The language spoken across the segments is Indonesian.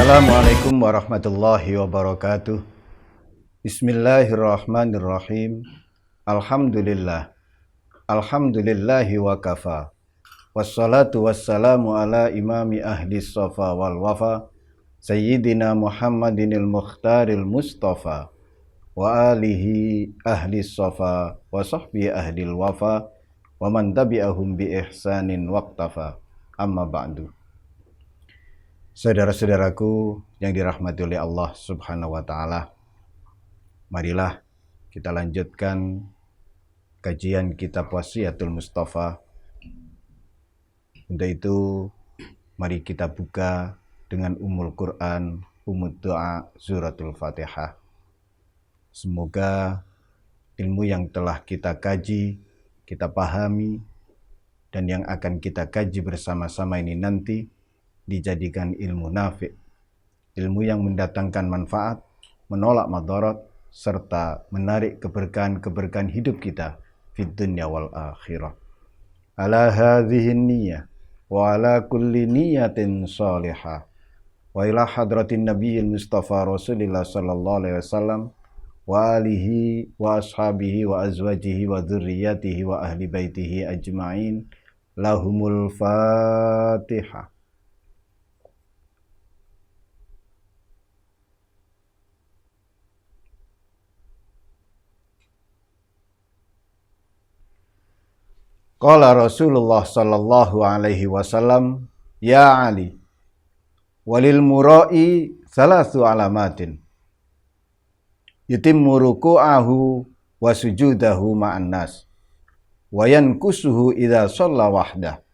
Assalamualaikum warahmatullahi wabarakatuh. Bismillahirrahmanirrahim. Alhamdulillah. Alhamdulillahi wa kafa. Wassalatu wassalamu ala imami ahli safa wal wafa, Sayyidina Muhammadinil Mukhtaril Mustafa, wa alihi ahli safa wa sahbihi ahli wafa, wa man tabi'ahum bi ihsanin waqtafa. Amma ba'du. Saudara-saudaraku yang dirahmati oleh Allah Subhanahu wa Ta'ala, marilah kita lanjutkan kajian kitab Wasiyatul Mustafa. Untuk itu, mari kita buka dengan Ummul Quran, Ummud Doa, Suratul Fatihah. Semoga ilmu yang telah kita kaji, kita pahami, dan yang akan kita kaji bersama-sama ini nanti dijadikan ilmu nafi', ilmu yang mendatangkan manfaat, menolak madarat, serta menarik keberkahan-keberkahan hidup kita fid dunya wal akhirah. Ala hadhihi niyyah wa ala kulli niyatin salihah wa ila hadratin nabiyil mustafa rasulillah sallallahu alaihi wasallam wa alihi wa ashabihi wa azwajihi wa dzurriyyatihi wa ahli baitihi ajma'in. Lahumul Fatihah. Qala Rasulullah sallallahu alaihi wasallam, ya Ali, walil mura'i thalathu alamatin, yutimmu ruku'ahu wa sujudahu ma'an nas, wa yankusuhu idha shalla wahdah,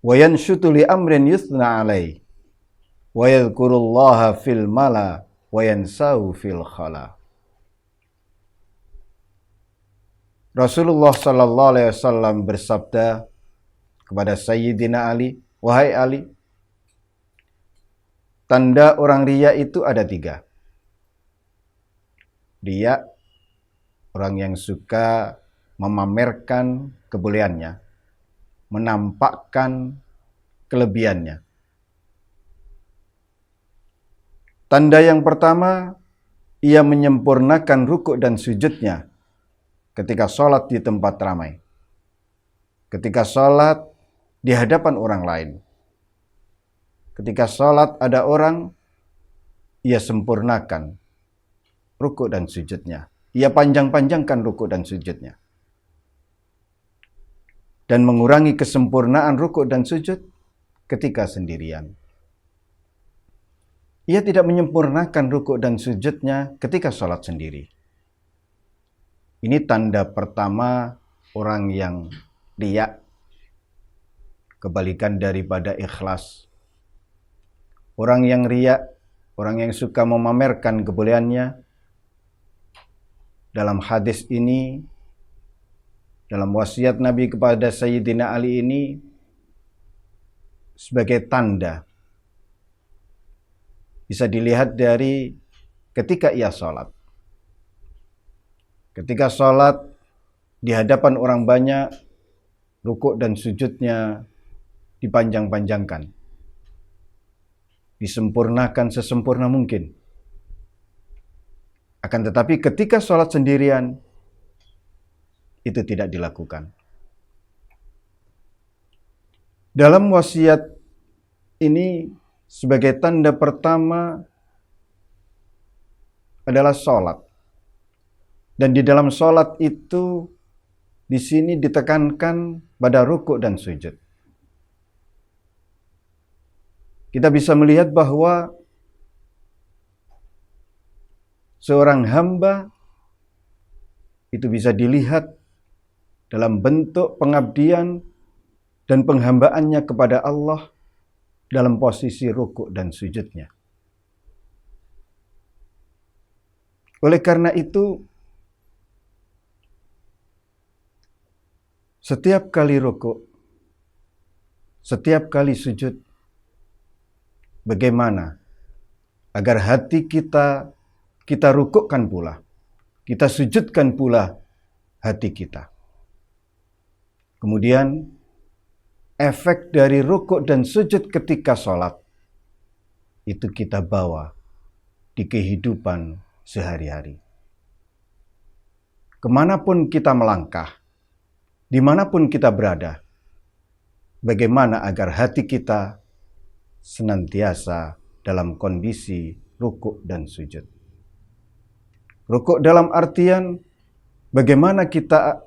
wa yanshutu li amrin yuthna alaih, wa yadhkurullaha fil mala, wa yansahu fil khala. Rasulullah sallallahu alaihi wasallam bersabda kepada Sayyidina Ali, wahai Ali, tanda orang riya itu ada 3. Riya, orang yang suka memamerkan kebolehannya, menampakkan kelebihannya. Tanda yang pertama, ia menyempurnakan rukuk dan sujudnya ketika sholat di tempat ramai, ketika sholat di hadapan orang lain, ketika sholat ada orang, ia sempurnakan rukuk dan sujudnya, ia panjang-panjangkan rukuk dan sujudnya, dan mengurangi kesempurnaan rukuk dan sujud ketika sendirian. Ia tidak menyempurnakan rukuk dan sujudnya ketika sholat sendiri. Ini tanda pertama orang yang riya, kebalikan daripada ikhlas. Orang yang riya, orang yang suka memamerkan kebolehannya, dalam hadis ini, dalam wasiat Nabi kepada Sayyidina Ali ini, sebagai tanda, bisa dilihat dari ketika ia sholat. Ketika sholat di hadapan orang banyak, rukuk dan sujudnya dipanjang-panjangkan, disempurnakan sesempurna mungkin. Akan tetapi ketika sholat sendirian, itu tidak dilakukan. Dalam wasiat ini, sebagai tanda pertama adalah sholat. Dan di dalam sholat itu, di sini ditekankan pada rukuk dan sujud. Kita bisa melihat bahwa seorang hamba itu bisa dilihat dalam bentuk pengabdian dan penghambaannya kepada Allah dalam posisi rukuk dan sujudnya. Oleh karena itu, setiap kali rukuk, setiap kali sujud, bagaimana agar hati kita rukukkan pula, kita sujudkan pula hati kita. Kemudian efek dari rukuk dan sujud ketika sholat itu kita bawa di kehidupan sehari-hari. Kemanapun kita melangkah, dimanapun kita berada, bagaimana agar hati kita senantiasa dalam kondisi rukuk dan sujud. Rukuk dalam artian bagaimana kita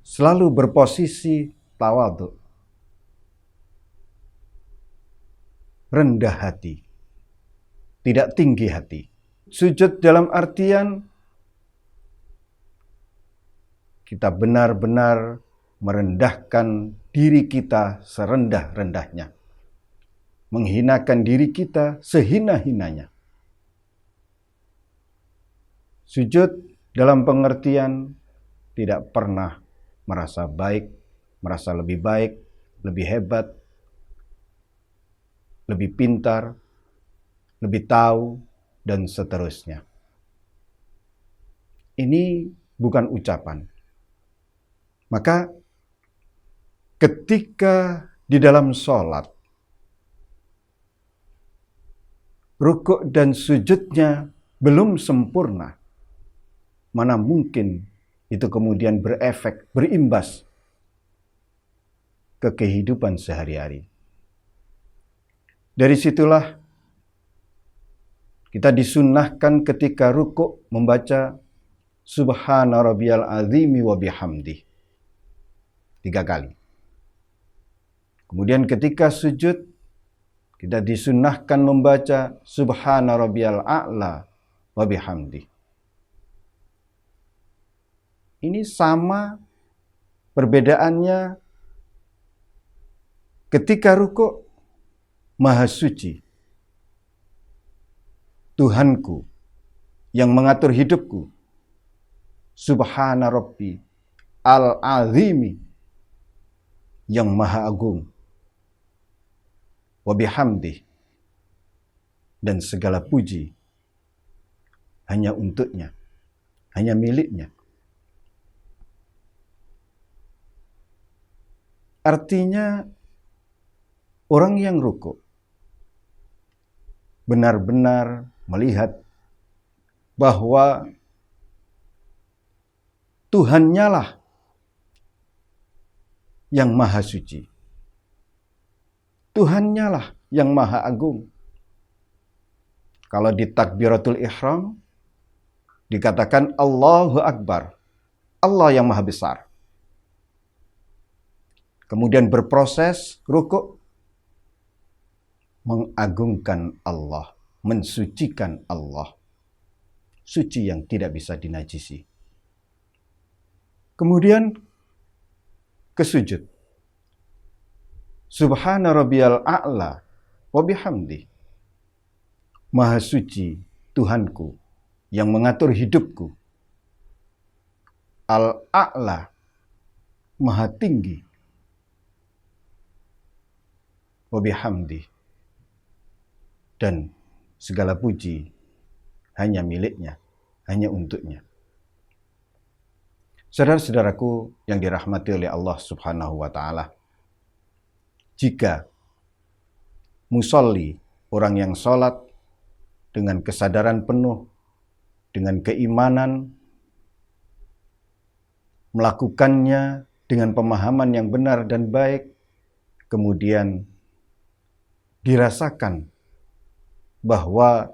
selalu berposisi tawadhu, rendah hati, tidak tinggi hati. Sujud dalam artian kita benar-benar merendahkan diri kita serendah-rendahnya, menghinakan diri kita sehina-hinanya. Sujud dalam pengertian tidak pernah merasa baik, merasa lebih baik, lebih hebat, lebih pintar, lebih tahu, dan seterusnya. Ini bukan ucapan. Maka ketika di dalam sholat, rukuk dan sujudnya belum sempurna, mana mungkin itu kemudian berefek, berimbas ke kehidupan sehari-hari. Dari situlah kita disunnahkan ketika rukuk membaca Subhana rabbiyal azimi wa bihamdi 3 kali. Kemudian ketika sujud kita disunnahkan membaca Subhana rabbiyal a'la wa bihamdi. Ini sama, perbedaannya ketika rukuk Maha Suci Tuhanku yang mengatur hidupku, Subhana Rabbi al-azimi yang maha agung, wa bihamdi, dan segala puji hanya untuknya, hanya miliknya. Artinya orang yang rukuk benar-benar melihat bahwa Tuhannya lah yang maha suci. Tuhannya lah yang maha agung. Kalau di takbiratul ihram dikatakan Allahu Akbar, Allah yang maha besar. Kemudian berproses rukuk, mengagungkan Allah, mensucikan Allah, suci yang tidak bisa dinajisi. Kemudian ke sujud, Subhana rabbiyal a'la wa bihamdi, maha suci Tuhanku yang mengatur hidupku, al-a'la, maha tinggi, wa bihamdi, dan segala puji hanya miliknya, hanya untuknya. Saudara-saudaraku yang dirahmati oleh Allah Subhanahu wa Ta'ala, jika musolli, orang yang sholat dengan kesadaran penuh, dengan keimanan, melakukannya dengan pemahaman yang benar dan baik, kemudian dirasakan bahwa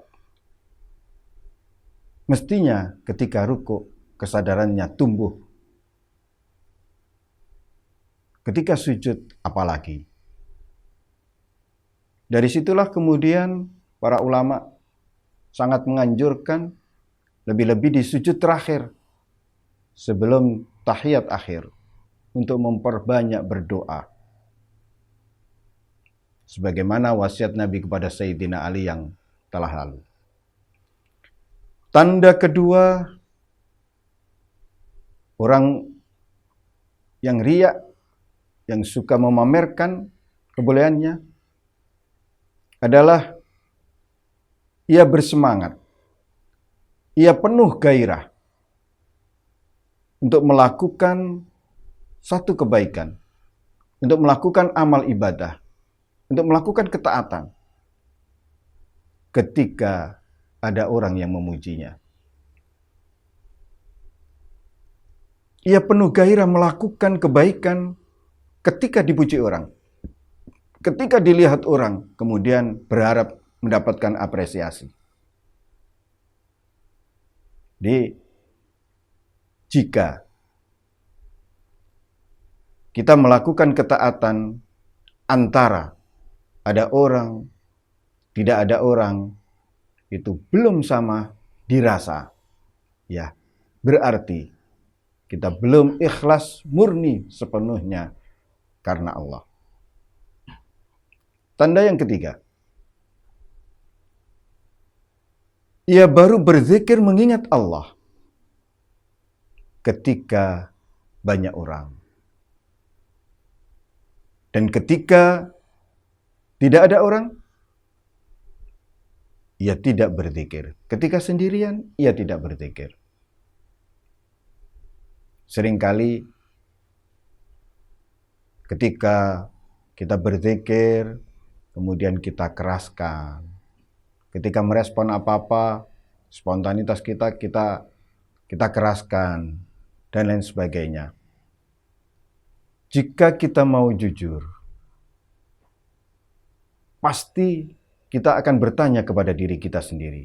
mestinya ketika rukuk kesadarannya tumbuh, ketika sujud apalagi. Dari situlah kemudian para ulama sangat menganjurkan lebih-lebih di sujud terakhir sebelum tahiyat akhir untuk memperbanyak berdoa. Sebagaimana wasiat Nabi kepada Sayyidina Ali yang telah lalu. Tanda kedua, orang yang riya, yang suka memamerkan kebolehannya, adalah ia bersemangat, ia penuh gairah untuk melakukan satu kebaikan, untuk melakukan amal ibadah, untuk melakukan ketaatan. ketika ada orang yang memujinya. Ia penuh gairah melakukan kebaikan ketika dipuji orang. Ketika dilihat orang, kemudian berharap mendapatkan apresiasi. Jika kita melakukan ketaatan antara ada orang, tidak ada orang, itu belum sama dirasa. Ya, berarti kita belum ikhlas murni sepenuhnya karena Allah. Tanda yang ketiga, ia baru berzikir mengingat Allah ketika banyak orang. Dan ketika tidak ada orang, ia tidak berzikir. Ketika sendirian, ia tidak berzikir. Seringkali ketika kita berzikir, kemudian kita keraskan. Ketika merespon apa-apa, spontanitas kita keraskan, dan lain sebagainya. Jika kita mau jujur, pasti kita akan bertanya kepada diri kita sendiri.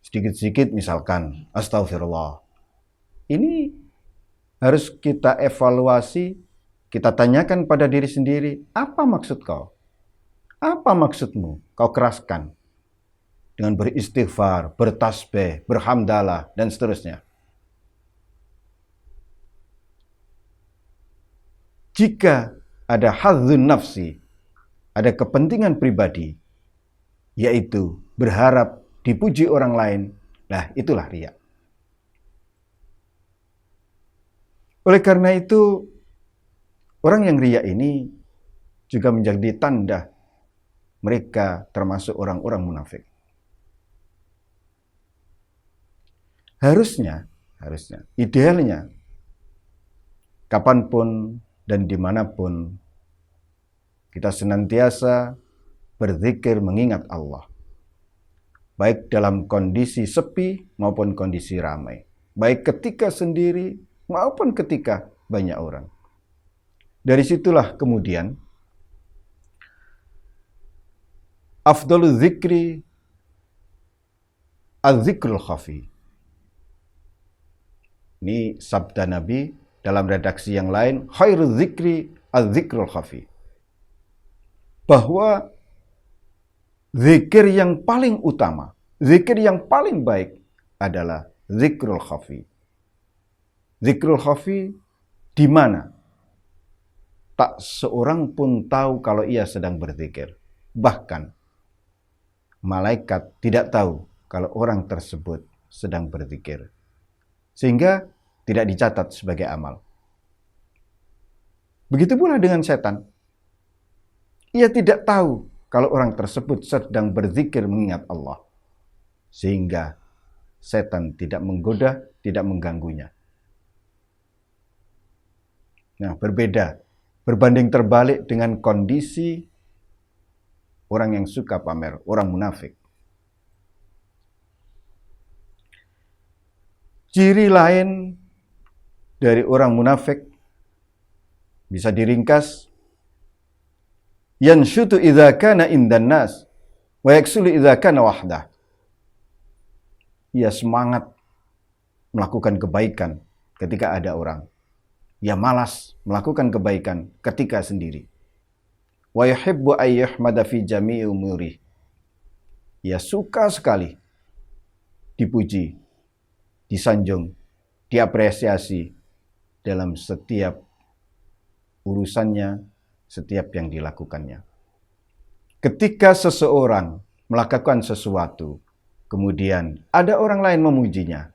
Sedikit-sedikit misalkan, astagfirullah. Ini harus kita evaluasi, kita tanyakan pada diri sendiri, apa maksud kau? Apa maksudmu? Kau keraskan dengan beristighfar, bertasbih, berhamdalah, dan seterusnya. Jika ada hadzun nafsi, ada kepentingan pribadi, yaitu berharap dipuji orang lain, nah itulah riya. Oleh karena itu, orang yang riya ini juga menjadi tanda mereka termasuk orang-orang munafik. Harusnya, idealnya, kapanpun dan dimanapun, kita senantiasa berzikir mengingat Allah. Baik dalam kondisi sepi maupun kondisi ramai. Baik ketika sendiri maupun ketika banyak orang. Dari situlah kemudian, afdalul zikri az-zikrul khafi. Ini sabda Nabi. Dalam redaksi yang lain, khairul zikri az-zikrul khafi. Bahwa zikir yang paling utama, zikir yang paling baik adalah zikrul khafi. Zikrul khafi di mana tak seorang pun tahu kalau ia sedang berzikir. Bahkan malaikat tidak tahu kalau orang tersebut sedang berzikir. Sehingga tidak dicatat sebagai amal. Begitu pula dengan setan. Ia tidak tahu kalau orang tersebut sedang berzikir mengingat Allah. Sehingga setan tidak menggoda, tidak mengganggunya. Nah, berbanding terbalik dengan kondisi orang yang suka pamer, orang munafik. Ciri lain dari orang munafik bisa diringkas, yanshutu idza kana indan nas wa yaksulu idza kana wahdah. Ia semangat melakukan kebaikan ketika ada orang. Ia malas melakukan kebaikan ketika sendiri. Wa yuhibbu ay yuhmada fi jami'i umuri. Ia suka sekali dipuji, disanjung, diapresiasi dalam setiap urusannya, setiap yang dilakukannya. Ketika seseorang melakukan sesuatu, kemudian ada orang lain memujinya,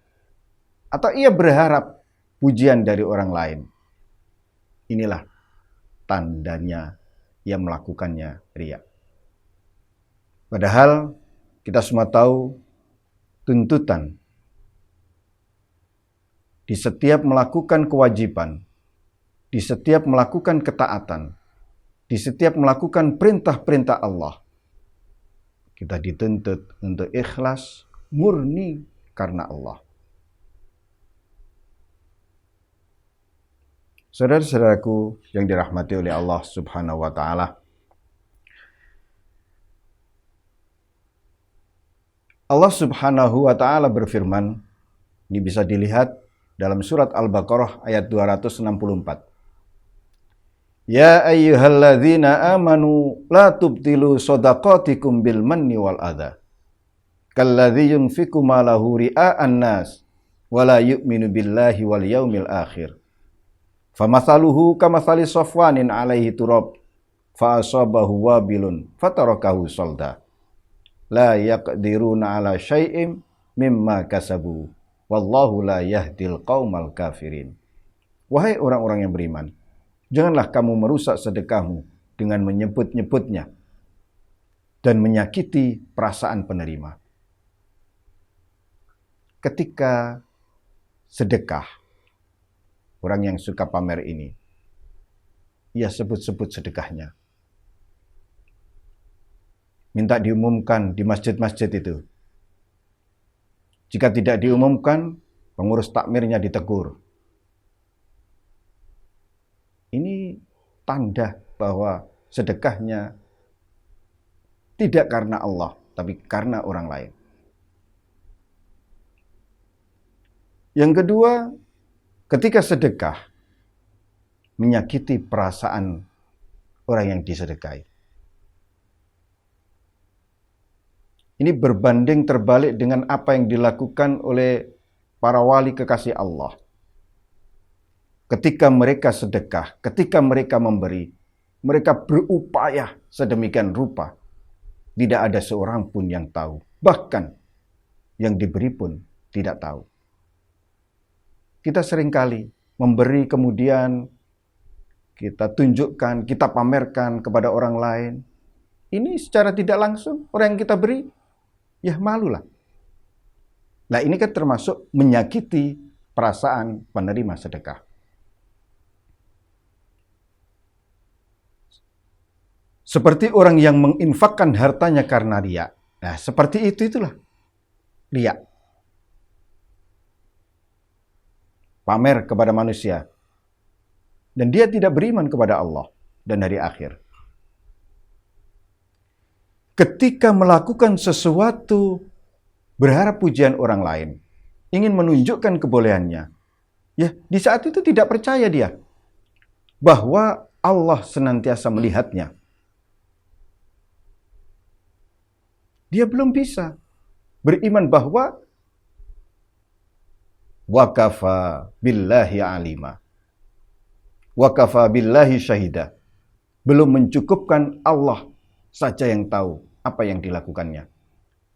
atau ia berharap pujian dari orang lain, inilah tandanya ia melakukannya riya. Padahal kita semua tahu tuntutan di setiap melakukan kewajiban, di setiap melakukan ketaatan, di setiap melakukan perintah-perintah Allah, kita dituntut untuk ikhlas, murni karena Allah. Saudara-saudaraku yang dirahmati oleh Allah Subhanahu wa Ta'ala, Allah Subhanahu wa Ta'ala berfirman, ini bisa dilihat dalam surat Al-Baqarah ayat 264. Ya ayyuhalladzina amanu la tubtilu shadaqatikum bil manni wal adha kalladzi yunfiqu malahu ria'an nas wa la yu'minu billahi wal yaumil akhir. Famathaluhu kamathali safwanin alaihi turab fa asabahu wabilun fatarakahu salda. La yaqdiruna ala syai'im mimma kasabu wallahu la yahdil qaumal kafirin. Wahai orang-orang yang beriman, janganlah kamu merusak sedekahmu dengan menyebut-nyebutnya dan menyakiti perasaan penerima. Ketika sedekah, orang yang suka pamer ini, ia sebut-sebut sedekahnya. Minta diumumkan di masjid-masjid itu. Jika tidak diumumkan, pengurus takmirnya ditegur. Ini tanda bahwa sedekahnya tidak karena Allah, tapi karena orang lain. Yang kedua, ketika sedekah menyakiti perasaan orang yang disedekahi. Ini berbanding terbalik dengan apa yang dilakukan oleh para wali kekasih Allah. Ketika mereka sedekah, ketika mereka memberi, mereka berupaya sedemikian rupa. Tidak ada seorang pun yang tahu. Bahkan yang diberi pun tidak tahu. Kita seringkali memberi kemudian kita tunjukkan, kita pamerkan kepada orang lain. Ini secara tidak langsung orang yang kita beri, ya malulah. Nah ini kan termasuk menyakiti perasaan penerima sedekah. Seperti orang yang menginfakkan hartanya karena riya. Nah seperti itulah riya. Pamer kepada manusia. Dan dia tidak beriman kepada Allah dan hari akhir. Ketika melakukan sesuatu berharap pujian orang lain, ingin menunjukkan kebolehannya, ya di saat itu tidak percaya dia bahwa Allah senantiasa melihatnya. Dia belum bisa beriman bahwa wakafa billahi alima, wakafa billahi syahida. Belum mencukupkan Allah saja yang tahu apa yang dilakukannya.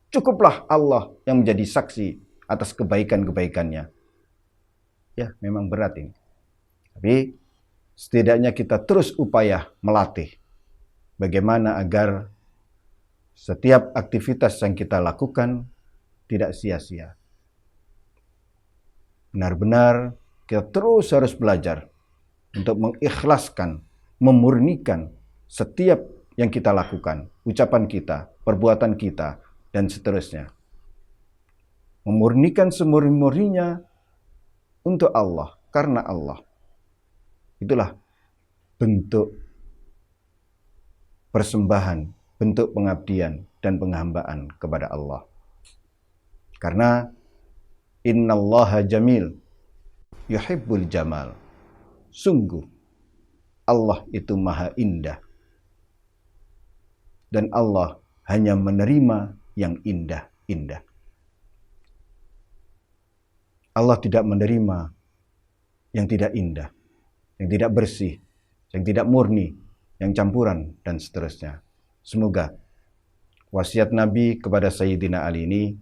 Cukuplah Allah yang menjadi saksi atas kebaikan-kebaikannya. Ya, memang berat ini. Tapi setidaknya kita terus upaya melatih bagaimana agar setiap aktivitas yang kita lakukan tidak sia-sia. Benar-benar kita terus harus belajar untuk mengikhlaskan, memurnikan setiap yang kita lakukan, ucapan kita, perbuatan kita, dan seterusnya. Memurnikan semurni-murninya untuk Allah, karena Allah. Itulah bentuk persembahan, bentuk pengabdian dan penghambaan kepada Allah. Karena innallaha jamil yuhibbul jamal. Sungguh Allah itu maha indah. Dan Allah hanya menerima yang indah-indah. Allah tidak menerima yang tidak indah, yang tidak bersih, yang tidak murni, yang campuran, dan seterusnya. Semoga wasiat Nabi kepada Sayyidina Ali ini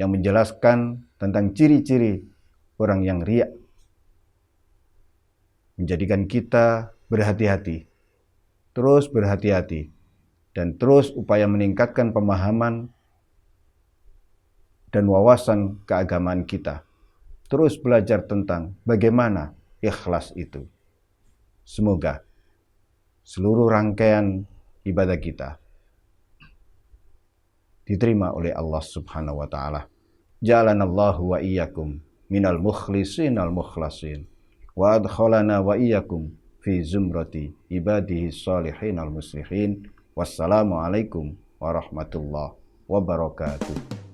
yang menjelaskan tentang ciri-ciri orang yang riya menjadikan kita berhati-hati, terus berhati-hati, dan terus upaya meningkatkan pemahaman dan wawasan keagamaan kita. Terus belajar tentang bagaimana ikhlas itu. Semoga seluruh rangkaian ibadah kita diterima oleh Allah Subhanahu wa taala. Ja'alanallahu wa iyyakum minal mukhlisin al mukhlasin wa adkhalana wa iyyakum fi zumrati ibadihi salihin al muslihin. Wassalamu alaikum warahmatullahi wabarakatuh.